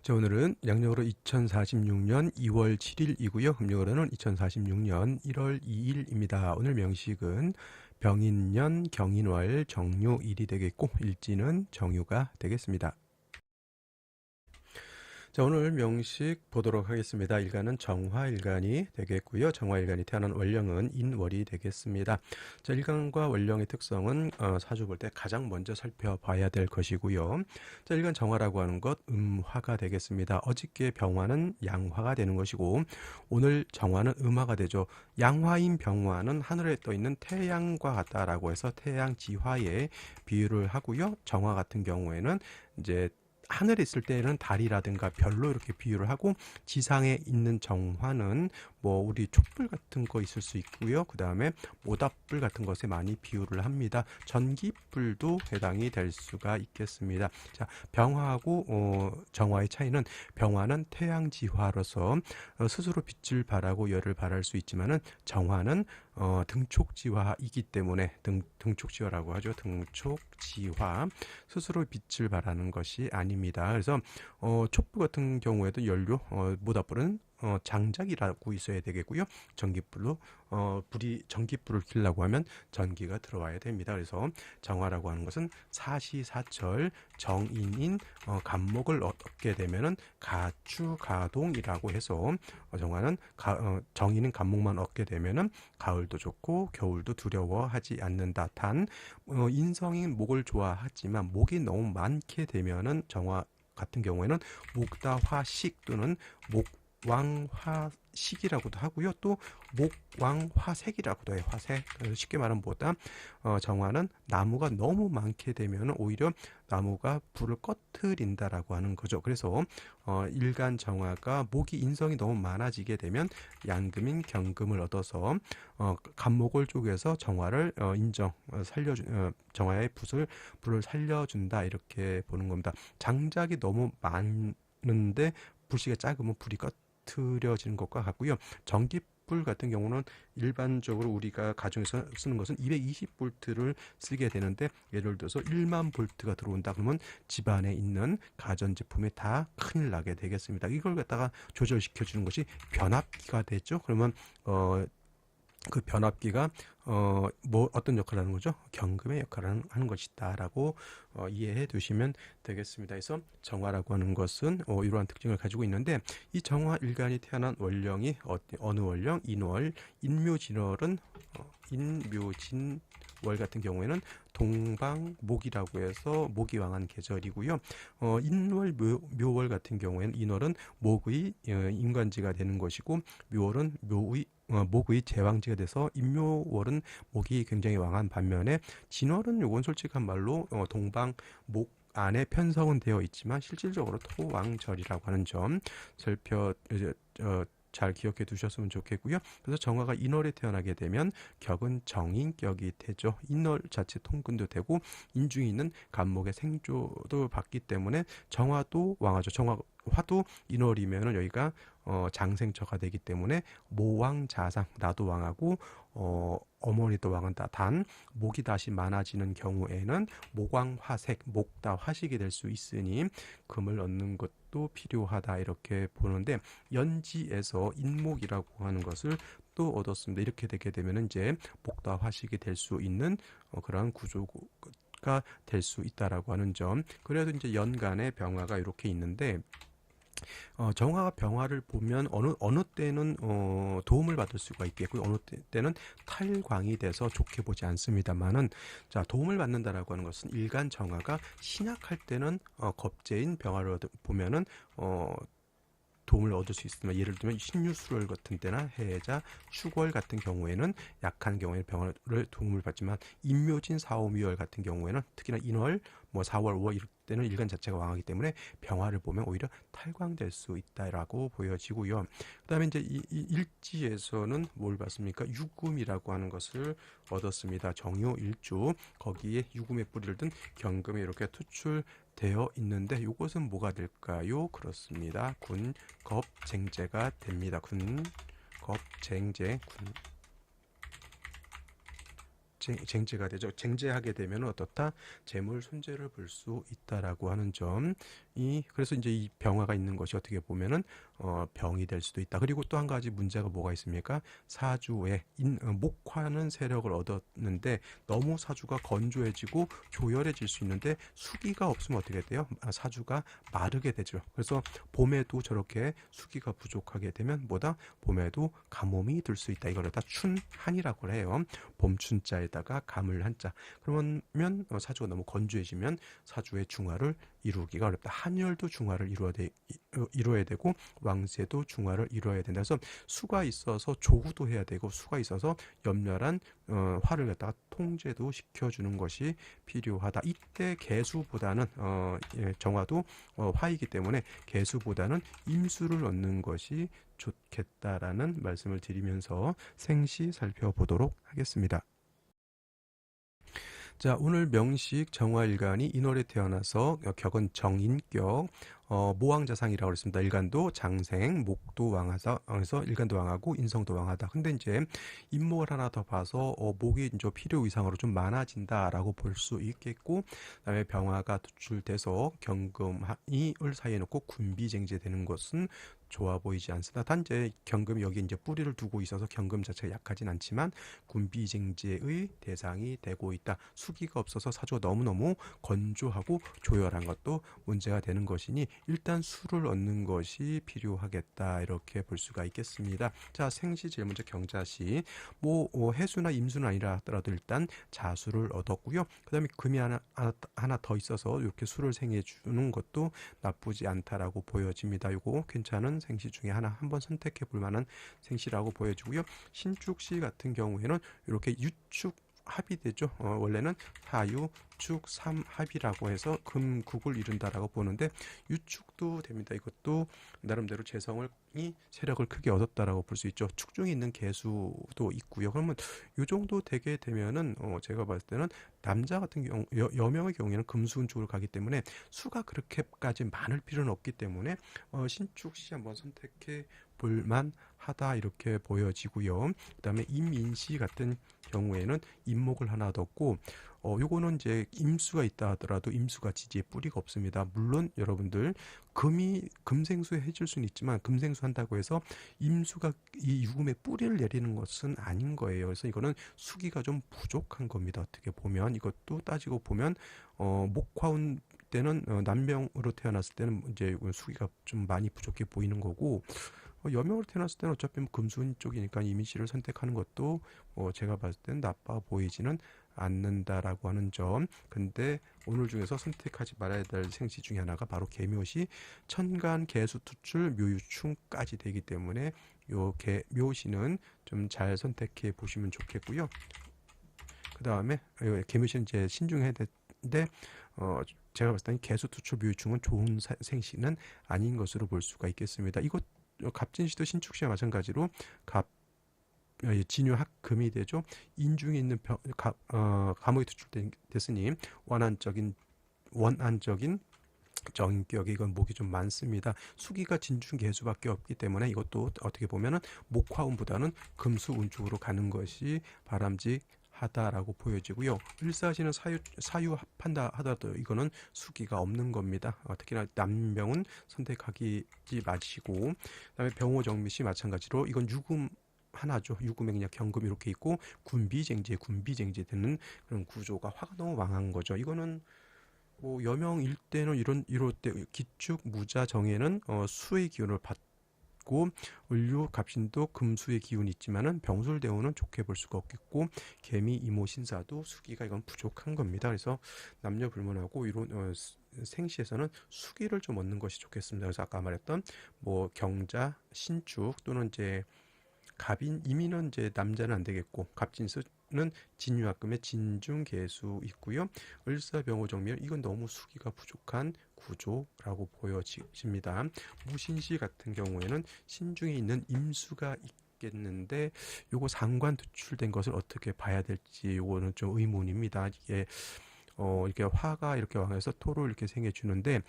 자, 오늘은 양력으로 2046년 2월 7일이고요. 음력으로는 2046년 1월 2일입니다. 오늘 명식은 병인년 경인월 정묘일이 되겠고 일지는 정유가 되겠습니다. 자, 오늘 명식 보도록 하겠습니다. 일간은 정화일간이 되겠고요. 정화일간이 태어난 월령은 인월이 되겠습니다. 자, 일간과 월령의 특성은 사주 볼 때 가장 먼저 살펴봐야 될 것이고요. 자, 일간 정화라고 하는 것 음화가 되겠습니다. 어저께 병화는 양화가 되는 것이고 오늘 정화는 음화가 되죠. 양화인 병화는 하늘에 떠 있는 태양과 같다라고 해서 태양지화에 비유를 하고요. 정화 같은 경우에는 이제 하늘에 있을 때는 달이라든가 별로 이렇게 비유를 하고, 지상에 있는 정화는 뭐 우리 촛불 같은 거 있을 수 있고요. 그 다음에 모닥불 같은 것에 많이 비유를 합니다. 전기불도 해당이 될 수가 있겠습니다. 자, 병화하고 정화의 차이는, 병화는 태양지화로서 스스로 빛을 발하고 열을 발할 수 있지만은 정화는 등촉지화이기 때문에 등촉지화라고 하죠. 등촉지화, 스스로 빛을 발하는 것이 아닙니다. 그래서 촛불 같은 경우에도 연료, 모닥불은 장작이라고 있어야 되겠고요. 전기불로 전기불을 켜려고 하면 전기가 들어와야 됩니다. 그래서 정화라고 하는 것은 사시사철 정인인 간목을 얻게 되면은 가추가동이라고 해서 정화는 정인인 간목만 얻게 되면은 가을도 좋고 겨울도 두려워하지 않는다. 단 인성인 목을 좋아하지만 목이 너무 많게 되면은 정화 같은 경우에는 목다화식 또는 목왕화식이라고도 하고요. 또 목왕화색이라고도 해요. 화색. 쉽게 말하면 뭐다? 정화는 나무가 너무 많게 되면 오히려 나무가 불을 꺼트린다라고 하는 거죠. 그래서 일간 정화가 목이 인성이 너무 많아지게 되면 양금인 경금을 얻어서 간목을 쪼개서 정화를 정화의 불을 살려준다, 이렇게 보는 겁니다. 장작이 너무 많은데 불씨가 작으면 불이 꺼트려지는 것과 같고요. 전기불 같은 경우는 일반적으로 우리가 가정에서 쓰는 것은 220볼트를 쓰게 되는데, 예를 들어서 1만 볼트가 들어온다 그러면 집안에 있는 가전제품에 다 큰일 나게 되겠습니다. 이걸 갖다가 조절시켜 주는 것이 변압기가 되죠. 그러면 그 변압기가 어떤 역할을 하는 거죠? 경금의 역할을 하는 것이다라고 이해해 두시면 되겠습니다. 그래서 정화라고 하는 것은 이러한 특징을 가지고 있는데, 이 정화 일간이 태어난 월령이 어느 월령? 인월. 인묘진월은 인묘진월 같은 경우에는 동방목이라고 해서 목이 왕한 계절이고요. 인월 묘월 같은 경우에는 인월은 목의 인관지가 되는 것이고, 묘월은 목의 제왕지가 돼서 인묘월은 목이 굉장히 왕한 반면에, 진월은 요건 솔직한 말로 동방목 안에 편성은 되어 있지만 실질적으로 토왕절이라고 하는 점 잘 기억해 두셨으면 좋겠고요. 그래서 정화가 인월에 태어나게 되면 격은 정인격이 되죠. 인월 자체 통근도 되고 인중에 있는 간목의 생조도 받기 때문에 정화도 왕하죠. 화도 인월이면은 여기가 장생처가 되기 때문에 모왕자상, 나도 왕하고 어머니도 왕한다. 단 목이 다시 많아지는 경우에는 목왕화색, 목다 화식이 될 수 있으니 금을 얻는 것도 필요하다, 이렇게 보는데, 연지에서 인목이라고 하는 것을 또 얻었습니다. 이렇게 되게 되면 이제 목다 화식이 될 수 있는 그러한 구조가 될 수 있다라고 하는 점. 그래도 이제 연간의 병화가 이렇게 있는데, 정화가 병화를 보면 어느 때는 도움을 받을 수가 있겠고 어느 때는 탈광이 돼서 좋게 보지 않습니다만은, 자, 도움을 받는다라고 하는 것은 일간 정화가 신약할 때는 겁재인 병화를 보면은 도움을 얻을 수 있습니다. 예를 들면 신유술월 같은 때나 해자, 축월 같은 경우에는 약한 경우에는 병화를 도움을 받지만, 인묘진 4, 5미월 같은 경우에는 특히나 인월, 4월, 5월 이럴 때는 일간 자체가 왕하기 때문에 병화를 보면 오히려 탈광될 수 있다라고 보여지고요. 그 다음에 이제 이 일지에서는 뭘 봤습니까? 유금이라고 하는 것을 얻었습니다. 정유 일주, 거기에 유금의 뿌리를 든 경금이 이렇게 투출되어 있는데, 이것은 뭐가 될까요? 그렇습니다. 군겁쟁제가 됩니다. 군겁쟁제, 쟁제가 되죠. 쟁제하게 되면 어떻다? 재물 손재를 볼 수 있다라고 하는 점, 그래서 이제 이 병화가 있는 것이 어떻게 보면은 병이 될 수도 있다. 그리고 또 한 가지 문제가 뭐가 있습니까? 사주에 목화는 세력을 얻었는데 너무 사주가 건조해지고 조열해질 수 있는데 수기가 없으면 어떻게 돼요? 사주가 마르게 되죠. 그래서 봄에도 저렇게 수기가 부족하게 되면 뭐다? 봄에도 가뭄이 들 수 있다. 이걸 갖다 춘한이라고 해요. 봄춘자에다가 감을 한자. 그러면 사주가 너무 건조해지면 사주의 중화를 이루기가 어렵다. 한열도 중화를 이루어야 되고 왕세도 중화를 이루어야 된다. 그래서 수가 있어서 조후도 해야 되고 수가 있어서 염렬한 화를 갖다가 통제도 시켜주는 것이 필요하다. 이때 개수보다는 정화도 화이기 때문에 개수보다는 임수를 얻는 것이 좋겠다라는 말씀을 드리면서 생시 살펴보도록 하겠습니다. 자, 오늘 명식 정화일간이 인월에 태어나서 격은 정인격, 모왕자상이라고 그랬습니다. 일간도 장생, 목도 왕하다. 그래서 일간도 왕하고 인성도 왕하다. 근데 이제 인목을 하나 더 봐서 목이 이제 필요 이상으로 좀 많아진다라고 볼 수 있겠고, 그다음에 병화가 도출돼서 경금이 을 사이에 놓고 군비쟁제되는 것은 좋아 보이지 않습니다. 단지 경금이 여기 이제 뿌리를 두고 있어서 경금 자체가 약하진 않지만 군비쟁제의 대상이 되고 있다. 수기가 없어서 사주가 너무너무 건조하고 조열한 것도 문제가 되는 것이니 일단 수를 얻는 것이 필요하겠다. 이렇게 볼 수가 있겠습니다. 자, 생시 제일 먼저 경자시 뭐 해수나 임수는 아니라 하더라도 일단 자수를 얻었고요. 그 다음에 금이 하나 더 있어서 이렇게 수를 생해 주는 것도 나쁘지 않다라고 보여집니다. 이거 괜찮은 생시 중에 하나 한번 선택해 볼 만한 생시라고 보여지고요. 신축시 같은 경우에는 이렇게 유축 합이 되죠. 원래는 사유, 축, 삼합이라고 해서 금국을 이룬다라고 보는데 유축도 됩니다. 이것도 나름대로 재성이 세력을 크게 얻었다라고 볼 수 있죠. 축중에 있는 개수도 있고요. 그러면 이 정도 되게 되면은 제가 봤을 때는 남자 같은 경우 여명의 경우에는 금수운 쪽으로 가기 때문에 수가 그렇게까지 많을 필요는 없기 때문에 신축시 한번 선택해 볼만 하다 이렇게 보여지고요. 그 다음에 임인시 같은 경우에는 임목을 하나 뒀고 요거는 이제 임수가 있다 하더라도 임수가 지지에 뿌리가 없습니다. 물론 여러분들 금생수 해줄 수는 있지만 금생수 한다고 해서 임수가 이 유금에 뿌리를 내리는 것은 아닌 거예요. 그래서 이거는 수기가 좀 부족한 겁니다. 어떻게 보면 이것도 따지고 보면 목화운 때는 남명으로 태어났을 때는 이제 수기가 좀 많이 부족해 보이는 거고 여명으로 태어났을 때는 어차피 금수운 쪽이니까 이민씨를 선택하는 것도 제가 봤을 때는 나빠 보이지는 않는다라고 하는 점. 근데 오늘 중에서 선택하지 말아야 될 생시 중에 하나가 바로 계묘시 천간 개수 투출 묘유충까지 되기 때문에 요 묘시는 좀 잘 선택해 보시면 좋겠고요. 그 다음에 계묘시는 이제 신중해야 되는데 제가 봤을 때는 개수 투출 묘유충은 좋은 생시는 아닌 것으로 볼 수가 있겠습니다. 이것 갑진시도 신축시와 마찬가지로 진유학금이 되죠. 인중에 있는 감옥에 투출됐으니 원한적인 정격이 이건 목이 좀 많습니다. 수기가 진중 개수밖에 없기 때문에 이것도 어떻게 보면은 목화운보다는 금수운 쪽으로 가는 것이 바람직하다라고 보여지고요. 일사시는 사유 합한다 하더라도 이거는 수기가 없는 겁니다. 특히나 남병은 선택하지 마시고, 그다음에 병호정미시 마찬가지로 이건 유금 하나죠. 유금에 그냥 경금 이렇게 있고 군비쟁제 되는 그런 구조가 화가 너무 망한 거죠. 이거는 뭐 여명일 때는 이럴 때 기축 무자 정에는 수의 기운을 받고 을류 갑신도 금수의 기운이 있지만은 병술대운은 좋게 볼 수가 없겠고 개미 이모 신사도 수기가 이건 부족한 겁니다. 그래서 남녀 불문하고 이런 생시에서는 수기를 좀 얻는 것이 좋겠습니다. 그래서 아까 말했던 뭐 경자, 신축 또는 이제 갑인 이민은 이제 남자는 안 되겠고 갑진수는 진유학금의 진중개수 있고요. 을사병호정밀 이건 너무 수기가 부족한 구조라고 보여집니다. 무신시 같은 경우에는 신중에 있는 임수가 있겠는데 요거 상관 투출된 것을 어떻게 봐야 될지 요거는 좀 의문입니다. 이게 이렇게 화가 이렇게 왕해서 토로 이렇게 생겨주는데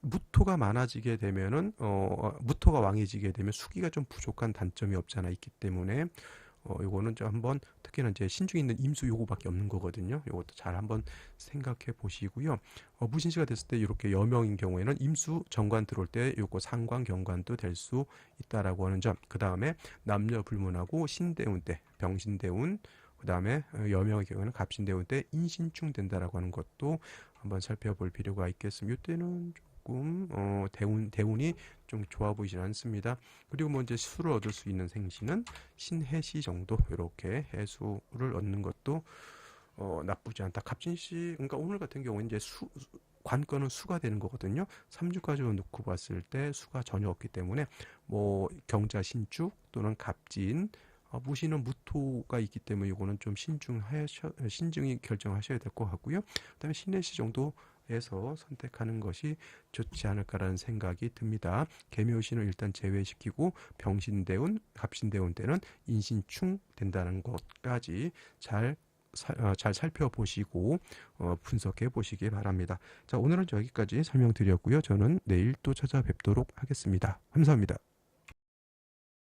무토가 많아지게 되면은 무토가 왕해지게 되면 수기가 좀 부족한 단점이 없잖아 있기 때문에 요거는 좀 한번 특히나 이제 신중에 있는 임수 요거밖에 없는 거거든요. 요것도 잘 한번 생각해 보시고요. 무신시가 됐을 때 이렇게 여명인 경우에는 임수 정관 들어올 때 요거 상관 경관도 될 수 있다라고 하는 점. 그 다음에 남녀 불문하고 신대운 때 병신대운, 그 다음에 여명의 경우에는 갑신대운 때 인신충 된다라고 하는 것도 한번 살펴볼 필요가 있겠습니다. 이때는 조금 대운이 좀 좋아 보이진 않습니다. 그리고 뭐 이제 수를 얻을 수 있는 생신은 신해시 정도 이렇게 해수를 얻는 것도 나쁘지 않다. 갑진시, 그러니까 오늘 같은 경우는 이제 관건은 수가 되는 거거든요. 3주까지 놓고 봤을 때 수가 전혀 없기 때문에 뭐 경자 신축 또는 갑진, 무신은 무토가 있기 때문에 이거는 좀 신중히 결정하셔야 될 것 같고요. 그다음에 신해시 정도에서 선택하는 것이 좋지 않을까라는 생각이 듭니다. 개묘신을 일단 제외시키고 병신대운, 갑신대운 때는 인신충 된다는 것까지 잘 살펴보시고 분석해 보시기 바랍니다. 자, 오늘은 여기까지 설명드렸고요. 저는 내일 또 찾아뵙도록 하겠습니다. 감사합니다.